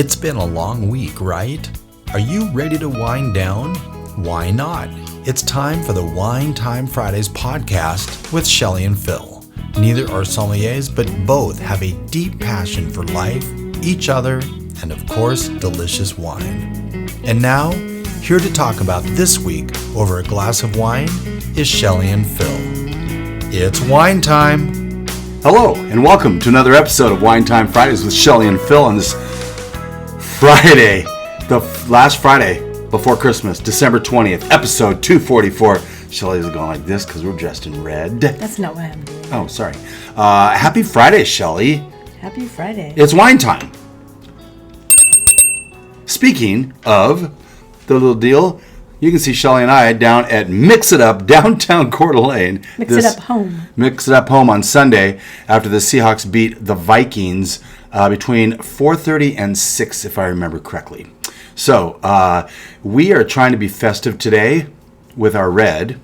It's been a long week, right? Are you ready to wind down? Why not? It's time for the Wine Time Fridays podcast with Shelley and Phil. Neither are sommeliers, but both have a deep passion for life, each other, and of course, delicious wine. And now, here to talk about this week over a glass of wine is Shelley and Phil. It's wine time! Hello, and welcome to another episode of Wine Time Fridays with Shelley and Phil on this Friday, the last Friday before Christmas, December 20th, episode 244. Shelley's going like this because we're dressed in red. That's not what I'm doing. Oh, sorry. Happy Friday, Shelley. Happy Friday. It's wine time. Speaking of the little deal, you can see Shelley and I down at Mix It Up, downtown Coeur d'Alene. Mix It Up Home. Mix It Up Home on Sunday after the Seahawks beat the Vikings between 4:30 and 6, if I remember correctly. So we are trying to be festive today with our red.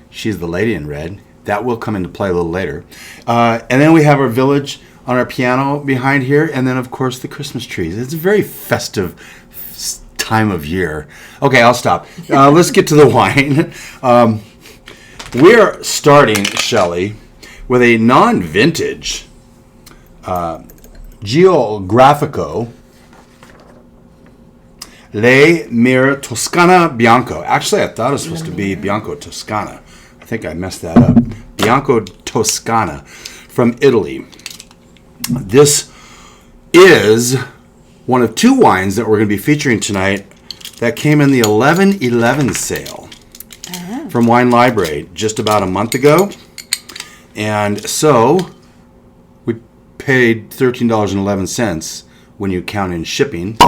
She's the lady in red. That will come into play a little later. And then we have our village on our piano behind here. And then, of course, the Christmas trees. It's a very festive time of year. Okay, I'll stop. Let's get to the wine. We're starting, Shelley, with a non-vintage Geografico Mire Toscana Bianco. Actually, I thought it was supposed to be Bianco Toscana. I think I messed that up. Bianco Toscana from Italy. This is one of two wines that we're going to be featuring tonight that came in the 11/11 sale from Wine Library just about a month ago. And so we paid $13.11 when you count in shipping.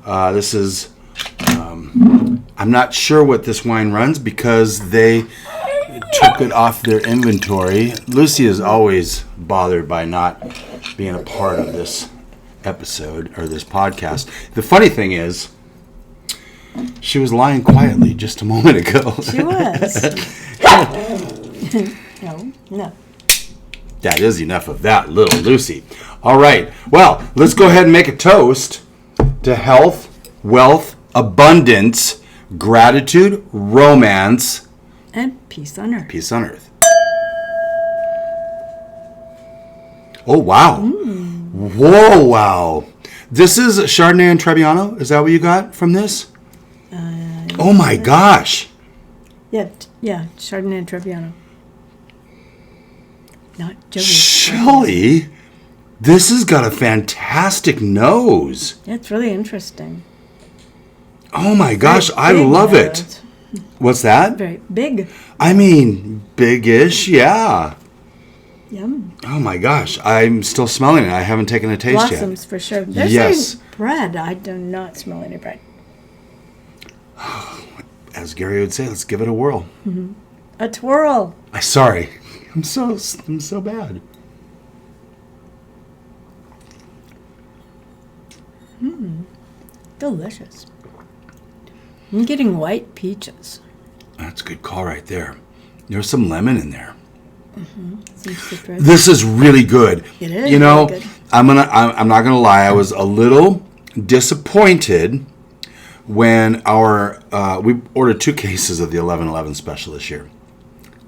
This is, I'm not sure what this wine runs because they took it off their inventory. Lucy is always bothered by not being a part of this episode or this podcast. The funny thing is, she was lying quietly just a moment ago. She was. No. That is enough of that, little Lucy. All right. Well, let's go ahead and make a toast to health, wealth, abundance, gratitude, romance, and peace on earth. Peace on earth. Oh, wow. Whoa, wow. This is Chardonnay and Trebbiano? Is that what you got from this? Oh, my gosh. Yeah, Chardonnay and Trebbiano. Not Joey. Shelley, this has got a fantastic nose. Yeah, it's really interesting. Oh, my gosh. Very I big love nose. it. What's that? Very big. I mean, big-ish, yeah. Yum. Oh my gosh, I'm still smelling it. I haven't taken a taste Blossoms for sure. They're Yes. saying bread. I do not smell any bread. yet. As Gary would say, let's give it a whirl. A twirl. Sorry, I'm so bad. Delicious. I'm getting white peaches. That's a good call right there. There's some lemon in there. Some citrus. This is really good. It is You know, really good. I'm not gonna lie. I was a little disappointed when we ordered 2 cases of the 11/11 special this year.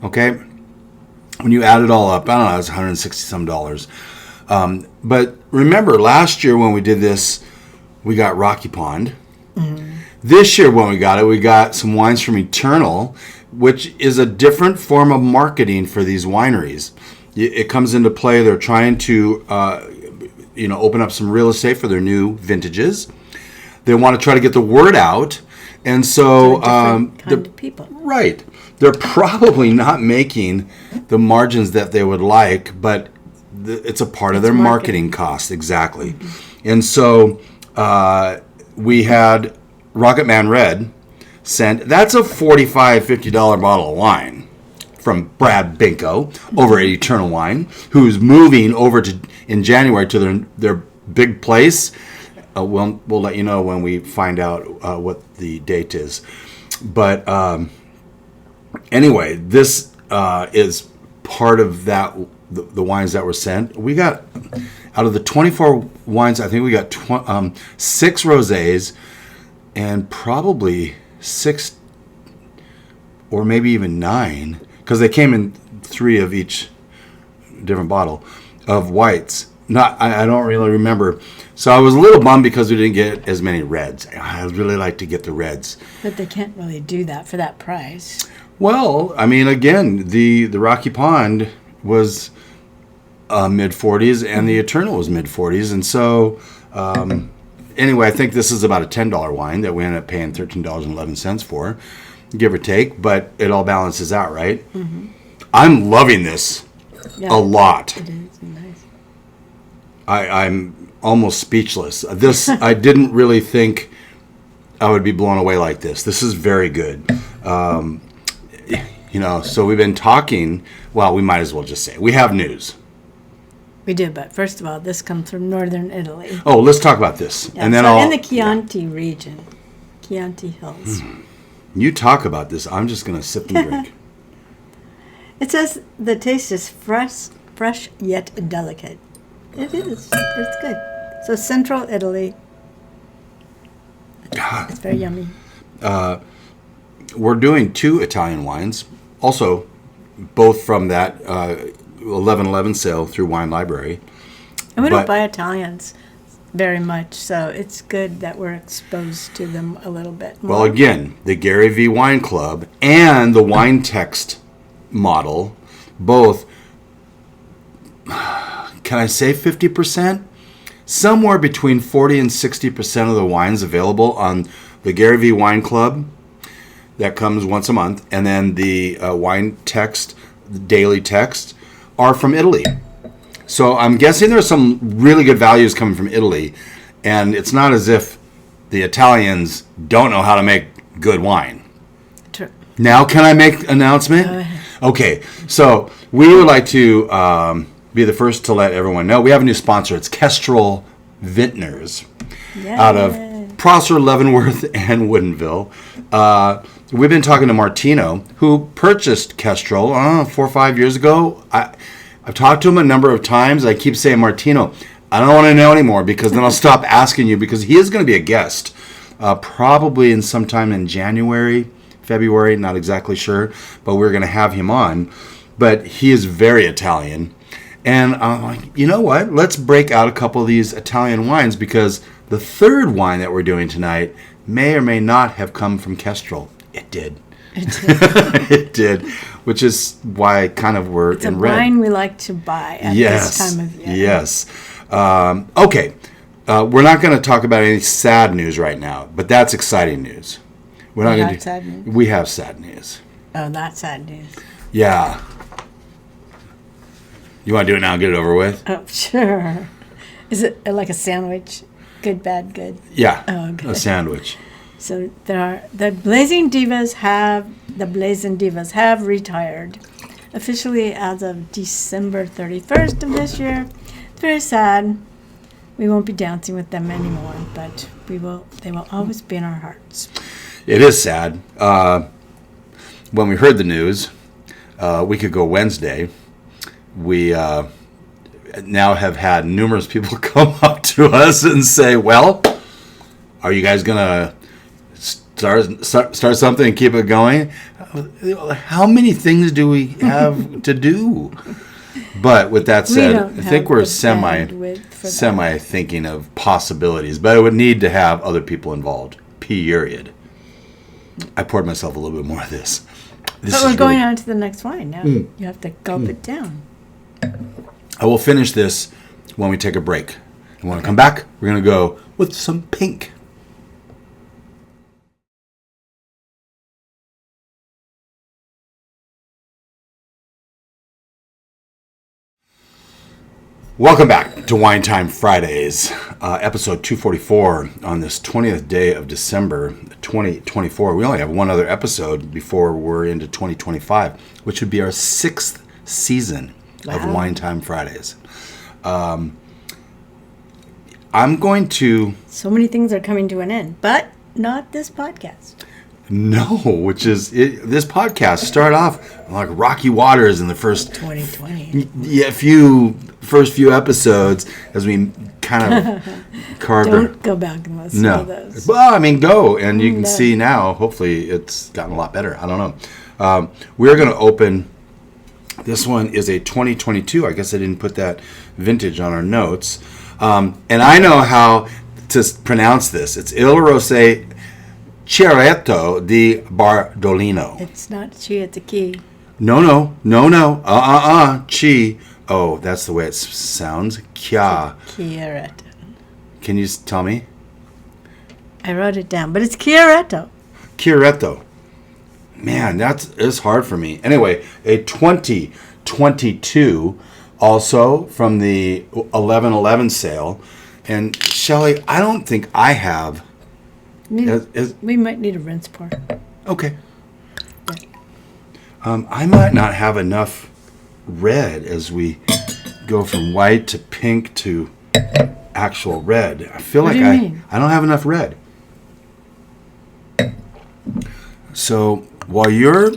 Okay, when you add it all up, I don't know, it's $160 some. But remember, last year when we did this, we got Rocky Pond. This year when we got some wines from Eternal, which is a different form of marketing for these wineries. It comes into play. They're trying to, open up some real estate for their new vintages. They want to try to get the word out, and so Kind of people. right, they're probably not making the margins that they would like, but it's a part of their marketing cost, exactly. And so we had Rocket Man Red sent. That's a $45, $50 bottle of wine from Brad Bianco over at Eternal Wine, who's moving over in January to their big place. We'll let you know when we find out what the date is. But anyway, this is part of that the wines that were sent. We got Out of the 24 wines, I think we got 6 rosés and probably 6 or maybe even 9, because they came in 3 of each different bottle of whites. I don't really remember. So I was a little bummed because we didn't get as many reds. I would really like to get the reds. But they can't really do that for that price. Well, I mean, again, the Rocky Pond was mid-40s and the Eternal was mid-40s. And so, anyway, I think this is about a $10 wine that we ended up paying $13.11 for, give or take. But it all balances out, right? Mm-hmm. I'm loving this a lot. It is nice. I'm almost speechless. This, I didn't really think I would be blown away like this. This is very good. So we've been talking. Well, we might as well just say we have news. We do, but first of all, this comes from northern Italy. Oh, let's talk about this, and then in the Chianti region, Chianti Hills. You talk about this. I'm just going to sip and drink. It says the taste is fresh yet delicate. It is. It's good. So central Italy. It's very yummy. We're doing 2 Italian wines, also both from that 11/11 sale through Wine Library. And we don't buy Italians very much, so it's good that we're exposed to them a little bit more. Well, again, the Gary V Wine Club and the Wine Text model, both, can I say 50%? Somewhere between 40 and 60% of the wines available on the Gary V Wine Club, that comes once a month, and then the Wine Text, the daily text, are from Italy. So I'm guessing there's some really good values coming from Italy, and it's not as if the Italians don't know how to make good wine. True. Now, can I make an announcement? Go ahead. Okay, so we would like to be the first to let everyone know we have a new sponsor. It's Kestrel Vintners out of Prosser, Leavenworth, and Woodinville. We've been talking to Martino, who purchased Kestrel 4 or 5 years ago. I've talked to him a number of times. I keep saying, Martino, I don't want to know anymore because then I'll stop asking you, because he is going to be a guest probably sometime in January, February, not exactly sure, but we're going to have him on. But he is very Italian. And I'm like, you know what? Let's break out a couple of these Italian wines, because the third wine that we're doing tonight may or may not have come from Kestrel. It did. It did, which is why kind of we're it's in a red. wine we like to buy at this time of year. Yes. Okay. We're not going to talk about any sad news right now, but that's exciting news. We're not going to sad news? We have sad news. Oh, that's sad news. Yeah. You want to do it now and get it over with? Oh, sure. Is it like a sandwich? Good, bad, good? Yeah. Oh, okay. A sandwich. So the Blazing Divas have retired officially as of December 31st of this year. It's very sad. We won't be dancing with them anymore, but they will always be in our hearts. It is sad. When we heard the news, a week ago Wednesday, we now have had numerous people come up to us and say, well, are you guys going to start something and keep it going? How many things do we have to do? But with that said, I think we're semi thinking of possibilities, but it would need to have other people involved. Period. I poured myself a little bit more of this. But we're going on to the next wine now. You have to gulp it down. I will finish this when we take a break. And when I come back, we're going to go with some pink. Welcome back to Wine Time Fridays, episode 244 on this 20th day of December 2024. We only have one other episode before we're into 2025, which would be our 6th season of Wine Time Fridays. I'm going to... So many things are coming to an end, but not this podcast. No, which is this podcast started off like rocky waters in the first 2020. First few episodes as we kind of carved. Don't go back and listen to those. Well, I mean, go and you can see now. Hopefully, it's gotten a lot better. I don't know. We're going to open. This one is a 2022. I guess I didn't put that vintage on our notes. And I know how to pronounce this. It's Il Rosé Chiaretto di Bardolino. It's not chi, it's a key. No. Chi. Oh, that's the way it sounds. Chiaretto. Can you tell me? I wrote it down, but it's Chiaretto. Chiaretto. Man, it's hard for me. Anyway, a 2022 also from the 11/11 sale. And Shelley, I don't think I have. We might need a rinse pour. Okay. I might not have enough red as we go from white to pink to actual red. I feel What like do you mean? I don't have enough red. So while you're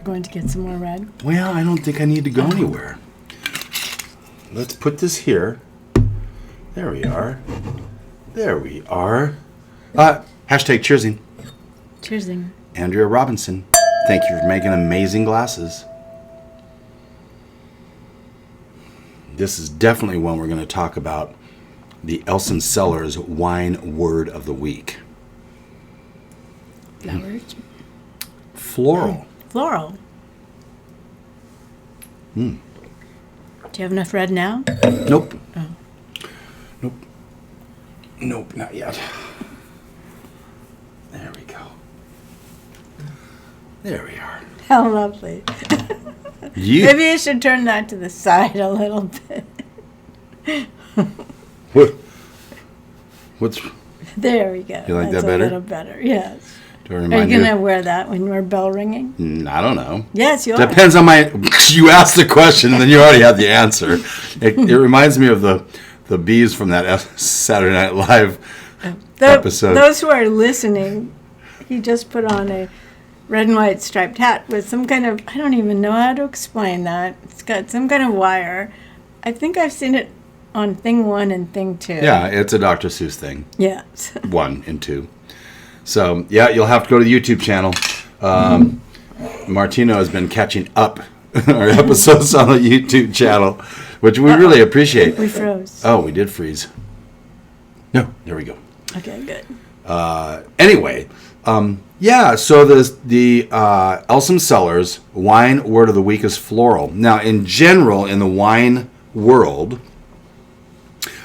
Going to get some more red. well, I don't think I need to go anywhere. Let's put this here. There we are. Hashtag cheersing. Cheersing. Andrea Robinson, thank you for making amazing glasses. This is definitely one we're going to talk about. The Elsom Cellars Wine Word of the Week. Flowers. Floral. Floral. Do you have enough red now? Nope. Oh. Nope, not yet. There we go. There we are. How lovely. Maybe you should turn that to the side a little bit. What's There we go. You like That's that better? A little better, yes. do I Are remind you going to wear that when we're bell ringing? I don't know. Yes, you are. Depends on my. You asked the question, and then you already had the answer. It reminds me of the bees from that Saturday Night Live episode. Those who are listening, he just put on a red and white striped hat with some kind of, I don't even know how to explain that. It's got some kind of wire. I think I've seen it on thing 1 and thing 2. Yeah, it's a Dr. Seuss thing. Yes. 1 and 2. So, yeah, you'll have to go to the YouTube channel. Martino has been catching up our episodes on the YouTube channel, which we really appreciate. We froze. Oh, we did freeze. No, there we go. Okay, good. Anyway, so the Elsom Cellars Wine Word of the Week is floral. Now, in general, in the wine world,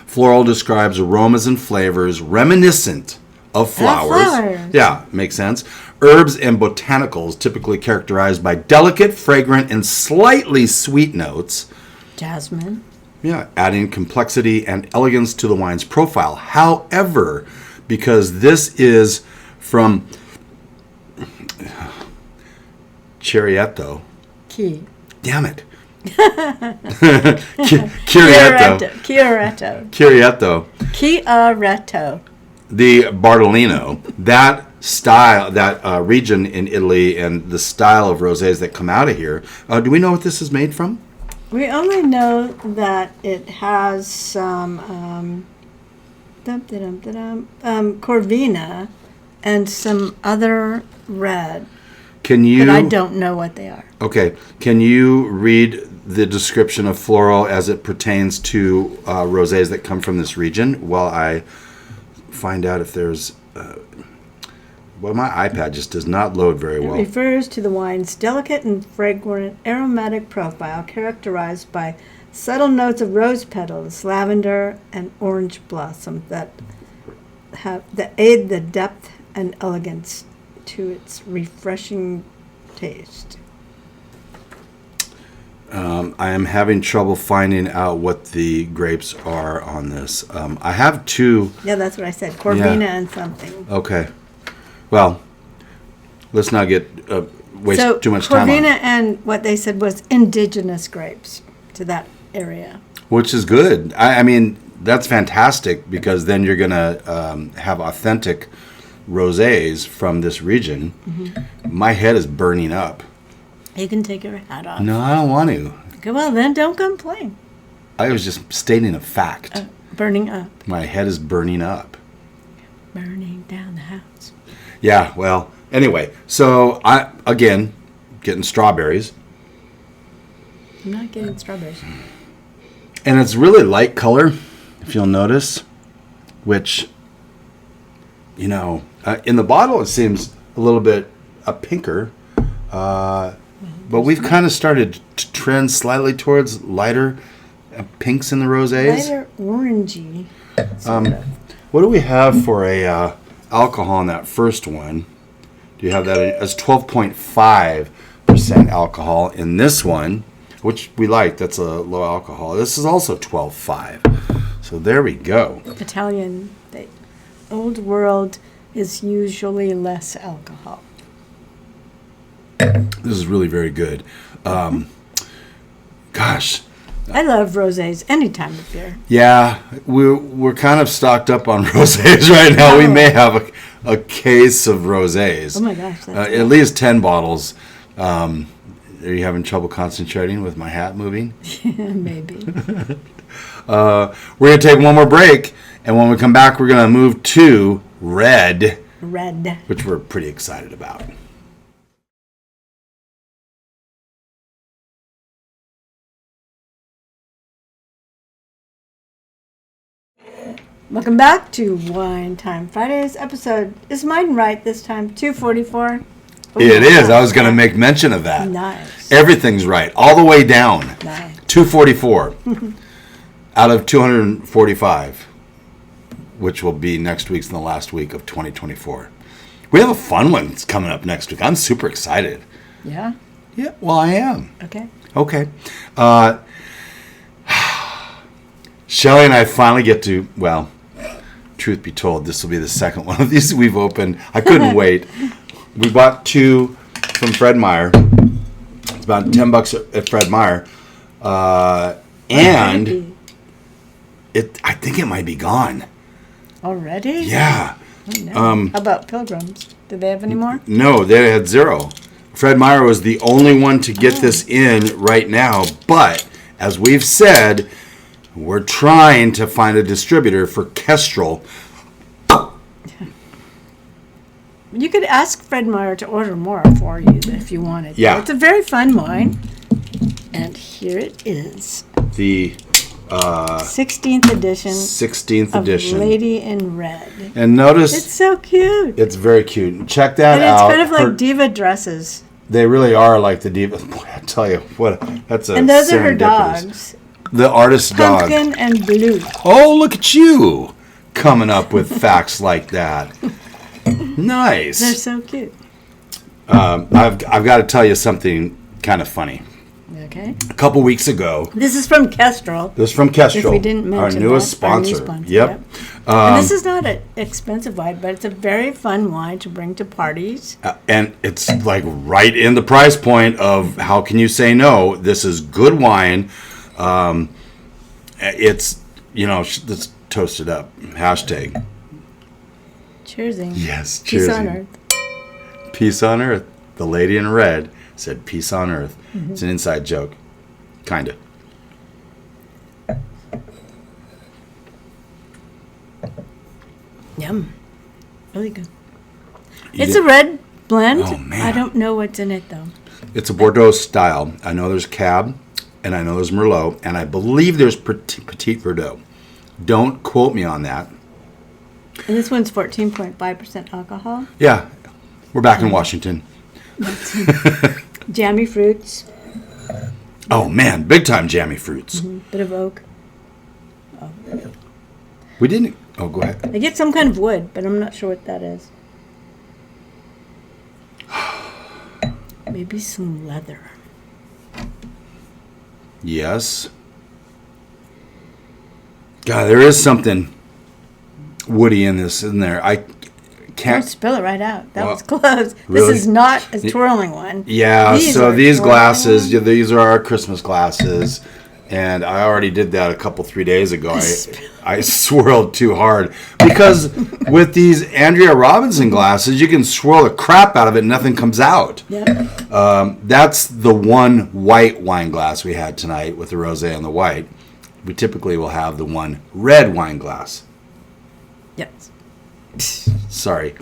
floral describes aromas and flavors reminiscent of flowers. Yeah, makes sense. Herbs and botanicals, typically characterized by delicate, fragrant, and slightly sweet notes. Jasmine. Yeah, adding complexity and elegance to the wine's profile. However, because this is from Chiaretto. Key. Damn it. Chiaretto. Chiaretto. The Bardolino. That style, that region in Italy, and the style of rosés that come out of here. Do we know what this is made from? We only know that it has some Corvina and some other red. Can you? But I don't know what they are. Okay. Can you read the description of floral as it pertains to rosés that come from this region while I find out if there's... well, my iPad just does not load very well. It refers to the wine's delicate and fragrant aromatic profile characterized by subtle notes of rose petals, lavender, and orange blossom that aid the depth and elegance to its refreshing taste. I am having trouble finding out what the grapes are on this. I have two. Yeah, that's what I said. Corvina and something. Okay. Well, let's not get waste too much time on it. Corvina and what they said was indigenous grapes to that area. Which is good. I mean, that's fantastic because then you're going to have authentic rosés from this region, my head is burning up. You can take your hat off. No, I don't want to. Okay, well, then don't complain. I was just stating a fact. Burning up. My head is burning up. Burning down the house. Yeah, well, anyway, so I, again, getting strawberries. I'm not getting strawberries. And it's really light color, if you'll notice, which, you know, in the bottle it seems a little bit pinker, but we've kind of started to trend slightly towards lighter pinks in the rosés. Lighter orangey. Sort of. What do we have for a alcohol in that first one? Do you have that as 12.5% alcohol in this one, which we like? That's a low alcohol. This is also 12.5. So there we go. Italian, the old world is usually less alcohol. This is really very good. Gosh. I love rosés any time of year. Yeah, we're kind of stocked up on rosés right now. We may have a case of rosés. Oh my gosh. At least 10 bottles. Are you having trouble concentrating with my hat moving? Maybe. We're going to take one more break, and when we come back, we're going to move to red, which we're pretty excited about. Welcome back to Wine Time Fridays episode. Is mine right this time? 244? It is. I was going to make mention of that. Nice. Everything's right, all the way down. Nice. 244 out of 245, which will be next week's and the last week of 2024. We have a fun one that's coming up next week. I'm super excited. Yeah? Yeah, well, I am. Okay. Shelly and I finally get to, well, truth be told, this will be the second one of these we've opened. I couldn't wait. We bought two from Fred Meyer. It's about $10 at Fred Meyer. And I think it might be gone. Already? Yeah. Oh, no. How about Pilgrims? Do they have any more? No, they had zero. Fred Meyer was the only one to get this in right now. But, as we've said, we're trying to find a distributor for Kestrel. You could ask Fred Meyer to order more for you if you wanted. Yeah. It's a very fun wine. And here it is. The 16th edition. 16th of edition. Lady in Red. And notice... It's so cute. It's very cute. Check that and out. it's kind of like diva dresses. They really are like the diva. Boy, I tell you, that's a And those are her serendipitous- dogs. The artist's dog. Pumpkin and Blue. Oh, look at you coming up with facts like that. Nice. They're so cute. I've got to tell you something kind of funny. Okay. A couple weeks ago. This is from Kestrel. This is from Kestrel. If we didn't mention our newest that, our new sponsor. sponsor. Yep. And this is not an expensive wine, but it's a very fun wine to bring to parties. And it's like right in the price point of how can you say no? This is good wine. It's, let's toast it up. Hashtag. Cheersing. Yes, Peace cheersing. on earth. Peace on earth. The lady in red said peace on earth. Mm-hmm. It's an inside joke. Kind of. Yum. Really good. It's a red blend. Oh, man. I don't know what's in it, though. It's a Bordeaux style. I know there's Cab, and I know there's Merlot, and I believe there's Petit Verdot. Don't quote me on that. And this one's 14.5% alcohol. Yeah, we're back in Washington. Jammy fruits. Oh, man, big time jammy fruits. Mm-hmm. Bit of oak. We didn't... Oh, go ahead. I get some kind of wood, but I'm not sure what that is. Maybe some leather. Yes. God, there is something woody in this, isn't there? I Don't can't... spill it right out. That Well, was close. really? This is not a twirling one. Yeah, These so are these twirling glasses, ones. these are our Christmas glasses. And I already did that 3 days ago. I swirled too hard. Because with these Andrea Robinson glasses, you can swirl the crap out of it and nothing comes out. Yep. That's the one white wine glass we had tonight with the rosé and the white. We typically will have the one red wine glass. Yes. Sorry.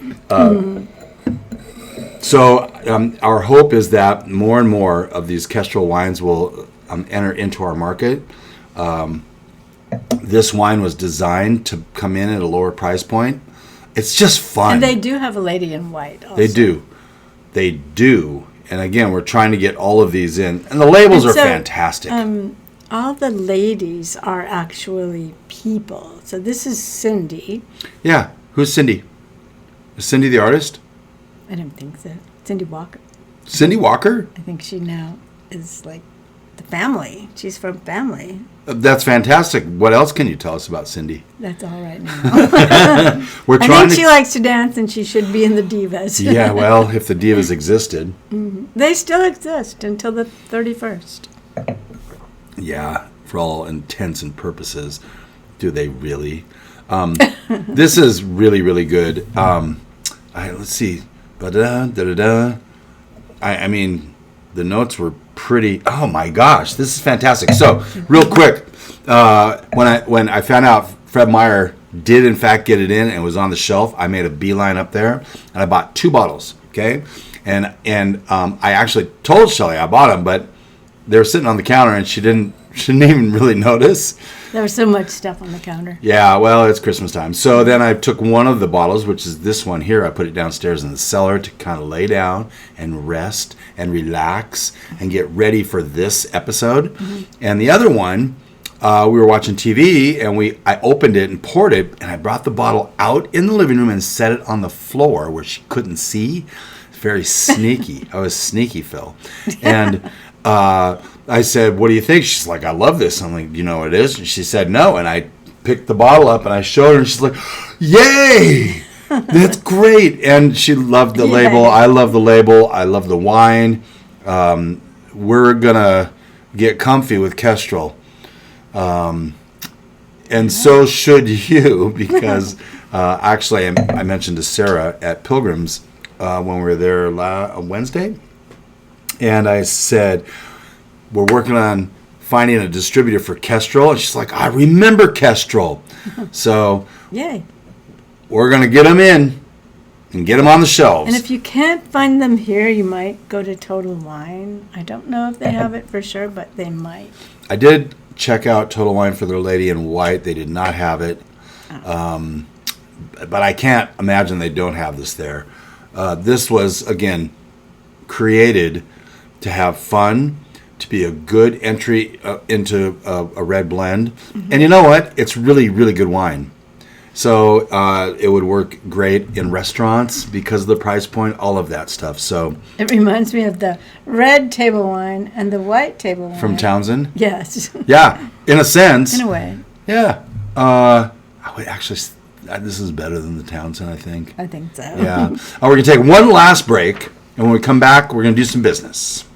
So our hope is that more and more of these Kestrel wines will enter into our market. This wine was designed to come in at a lower price point. It's just fun. And they do have a lady in white also. They do. And again, we're trying to get all of these in. And the labels are fantastic. All the ladies are actually people. So this is Cindy. Yeah. Who's Cindy? Is Cindy the artist? I don't think so. Cindy Walker. Cindy Walker? I think she now is like the family. She's from family. That's fantastic. What else can you tell us about Cindy? That's all right now. I think she likes to dance and she should be in the Divas. Yeah, well, if the Divas existed. Mm-hmm. They still exist until the 31st. Yeah, for all intents and purposes. Do they really? This is really, really good. Let's see. I mean, the notes were pretty. Oh my gosh, this is fantastic. So, real quick, when I found out Fred Meyer did in fact get it in and was on the shelf, I made a beeline up there and I bought 2 bottles. Okay, and I actually told Shelley I bought them, but they were sitting on the counter and she didn't even really notice. There was so much stuff on the counter. Yeah, well, it's Christmas time. So then I took one of the bottles, which is this one here. I put it downstairs in the cellar to kind of lay down and rest and relax and get ready for this episode. Mm-hmm. And the other one, we were watching TV and I opened it and poured it, and I brought the bottle out in the living room and set it on the floor where she couldn't see. Very sneaky. I was sneaky, Phil. And I said, what do you think? She's like, I love this. I'm like, you know what it is? And she said, no. And I picked the bottle up and I showed her and she's like, yay! That's great. And she loved the label. I love the label. I love the wine. We're going to get comfy with Kestrel. And so should you, because actually I mentioned to Sarah at Pilgrim's when we were there Wednesday. And I said, we're working on finding a distributor for Kestrel. And she's like, I remember Kestrel. So yay, we're going to get them in and get them on the shelves. And if you can't find them here, you might go to Total Wine. I don't know if they have it for sure, but they might. I did check out Total Wine for their lady in white. They did not have it. But I can't imagine they don't have this there. This was, again, created to have fun, to be a good entry into a red blend. Mm-hmm. And you know what? It's really, really good wine. So it would work great in restaurants because of the price point, all of that stuff. So it reminds me of the red table wine and the white table wine. From Townsend? Yes. Yeah, in a sense. In a way. Yeah. I would actually, this is better than the Townsend, I think. I think so. Yeah. We're going to take one last break, and when we come back, we're going to do some business.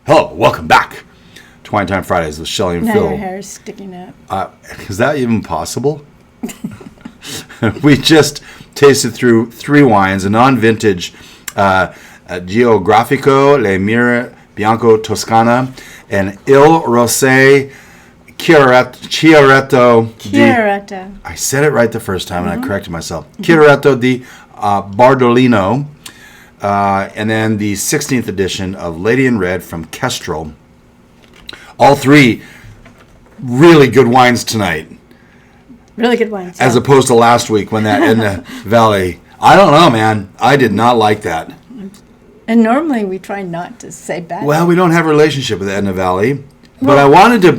Hello, welcome back to Wine Time Fridays with Shelley and now Phil. Your hair is sticking up. Is that even possible? We just tasted through 3 wines, a non-vintage Geografico, Mire, Bianco, Toscana, and Il Rosé, Chiaretto. I said it right the first time, and I corrected myself. Chiaretto di Bardolino. And then the 16th edition of Lady in Red from Kestrel. All 3 really good wines tonight. Really good wines. As opposed to last week when that Edna Valley. I don't know, man. I did not like that. And normally we try not to say bad. Well, we don't have a relationship with Edna Valley. But I wanted to,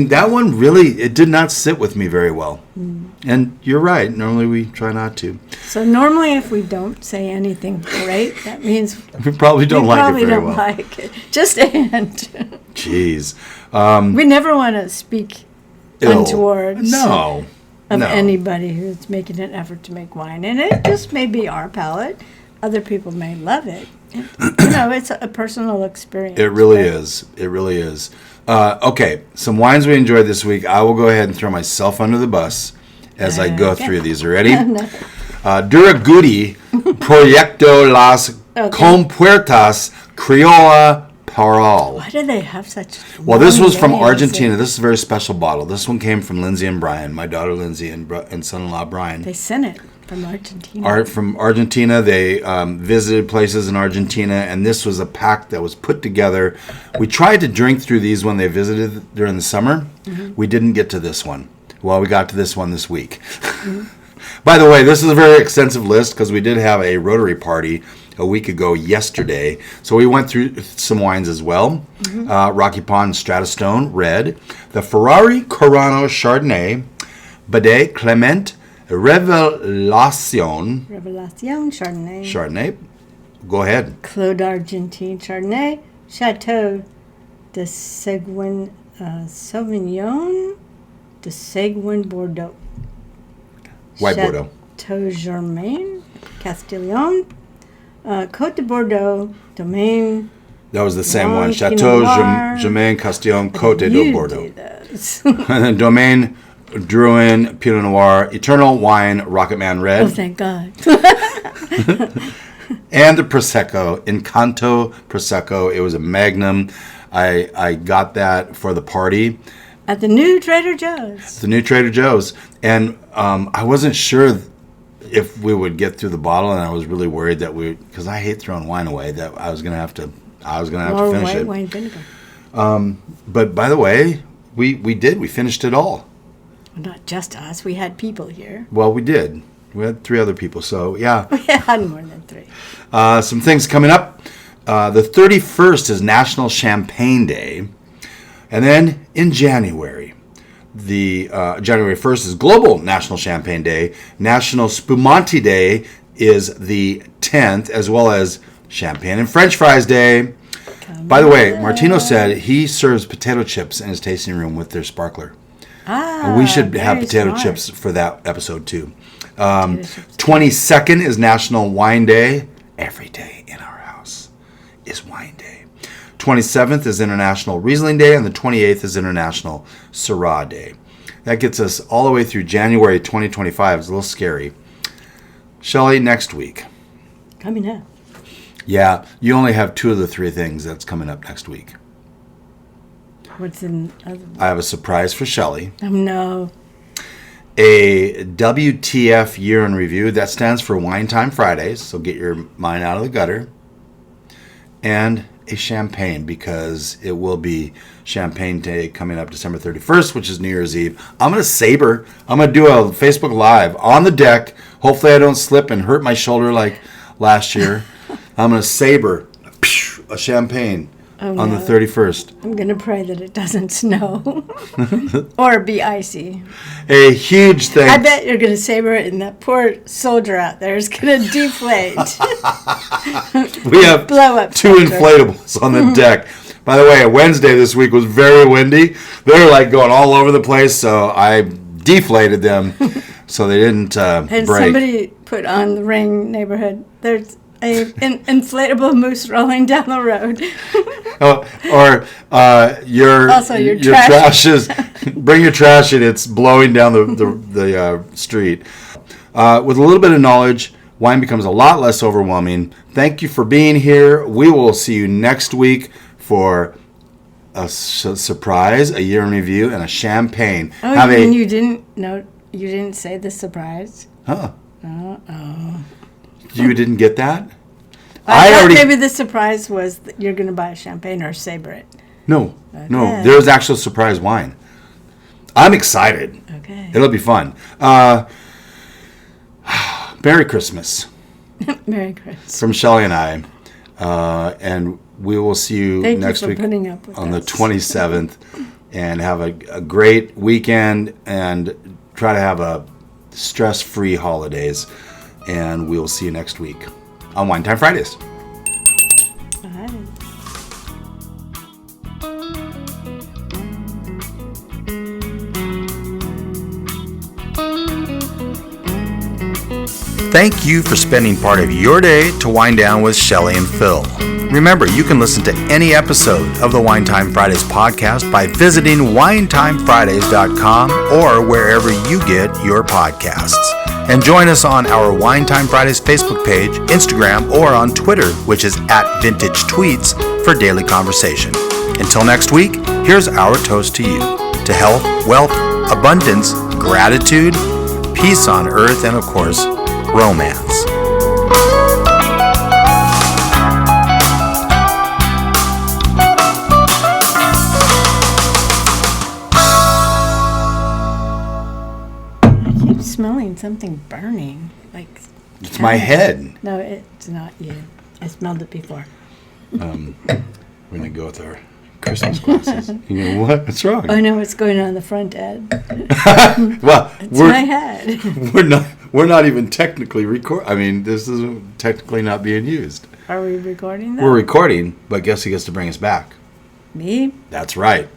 that one really, it did not sit with me very well. Mm. And you're right. Normally we try not to. So normally if we don't say anything great, that means we probably don't like it very well. Like it. Just a hint. Jeez. We never want to speak ill. untowards. No. of No. anybody who's making an effort to make wine. And it just may be our palate. Other people may love it. It's a personal experience. It really is. It really is. Okay, some wines we enjoyed this week. I will go ahead and throw myself under the bus as I go through these. Are you ready? Duragudi Proyecto Las Compuertas Criolla Paral. Why do they have such Well, this was from names? Argentina. This is a very special bottle. This one came from Lindsay and Brian, my daughter Lindsay and son-in-law Brian. They sent it from Argentina. From Argentina. They visited places in Argentina, and this was a pack that was put together. We tried to drink through these when they visited during the summer. Mm-hmm. We didn't get to this one. Well, we got to this one this week. Mm-hmm. By the way, this is a very extensive list because we did have a Rotary party a week ago yesterday. So we went through some wines as well. Mm-hmm. Rocky Pond Stratostone Red, the Ferrari Corano Chardonnay, Badet Clement Revelación Chardonnay. Go ahead. Claude Argentine Chardonnay, Chateau de Seguin Sauvignon de Seguin Bordeaux. White Bordeaux. Chateau Germain Castillon, Côte de Bordeaux, Domaine. That was the same one. Chateau Germain Castillon Côte de Bordeaux. And then Domaine Drouin Pinot Noir, Eternal Wine Rocket Man Red. Oh, thank God. And the Prosecco, Encanto Prosecco. It was a Magnum. I got that for the party. At the new Trader Joe's. And I wasn't sure if we would get through the bottle, and I was really worried that because I hate throwing wine away, that I was going to have to finish it. Wine vinegar. But by the way, we did. We finished it all. Well, not just us. We had people here. Well, we did. We had 3 other people, so yeah. We had more than 3. Some things coming up. The 31st is National Champagne Day. And then in January, January 1st is Global National Champagne Day. National Spumante Day is the 10th, as well as Champagne and French Fries Day. By the way, Martino said he serves potato chips in his tasting room with their sparkler. And we should have potato chips for that episode too. 22nd is National Wine Day. Every day in our house is wine day. 27th is International Riesling Day, and the 28th is International Syrah Day. That gets us all the way through January 2025. It's a little scary. Shelley, next week. Coming up. Yeah, you only have 2 of the 3 things that's coming up next week. What's in other? I have a surprise for Shelley. Oh, no. A WTF Year in Review. That stands for Wine Time Fridays, so get your mind out of the gutter. And a champagne, because it will be Champagne Day coming up December 31st, which is New Year's Eve. I'm going to saber. I'm going to do a Facebook Live on the deck. Hopefully I don't slip and hurt my shoulder like last year. I'm going to saber a champagne on the 31st. I'm going to pray that it doesn't snow or be icy. A huge thing. I bet you're going to saber it, and that poor soldier out there is going to deflate. We have blow up 2 inflatables on the deck. By the way, Wednesday this week was very windy. They're like going all over the place, so I deflated them so they didn't And break. somebody put on the Ring neighborhood, there's an inflatable moose rolling down the road. Your trash is bring your trash and it's blowing down the street. With a little bit of knowledge, wine becomes a lot less overwhelming. Thank you for being here. We will see you next week for a surprise, a year in review, and a champagne. Oh, you didn't say the surprise? Huh? Uh-oh. You didn't get that? I thought maybe the surprise was that you're going to buy a champagne or saber it. No, okay. No. There's actual surprise wine. I'm excited. Okay. It'll be fun. Merry Christmas. Merry Christmas. From Shelley and I. And we will see you next week on the 27th. And have a great weekend and try to have a stress-free holidays. And we will see you next week on Wine Time Fridays. Bye. Thank you for spending part of your day to wind down with Shelley and Phil. Remember, you can listen to any episode of the Wine Time Fridays podcast by visiting winetimefridays.com or wherever you get your podcasts. And join us on our Wine Time Fridays Facebook page, Instagram, or on Twitter, which is @VintageTweets, for daily conversation. Until next week, here's our toast to you. To health, wealth, abundance, gratitude, peace on earth, and of course, romance. I keep smelling something burning. Like It's my head. No, it's not you. I smelled it before. We're going to go with our Christmas glasses. You know what? What's wrong? Oh no, it's going on the front end. Well, It's my head. we're not even technically this is technically not being used. Are we recording that? We're recording, but guess who gets to bring us back? Me? That's right.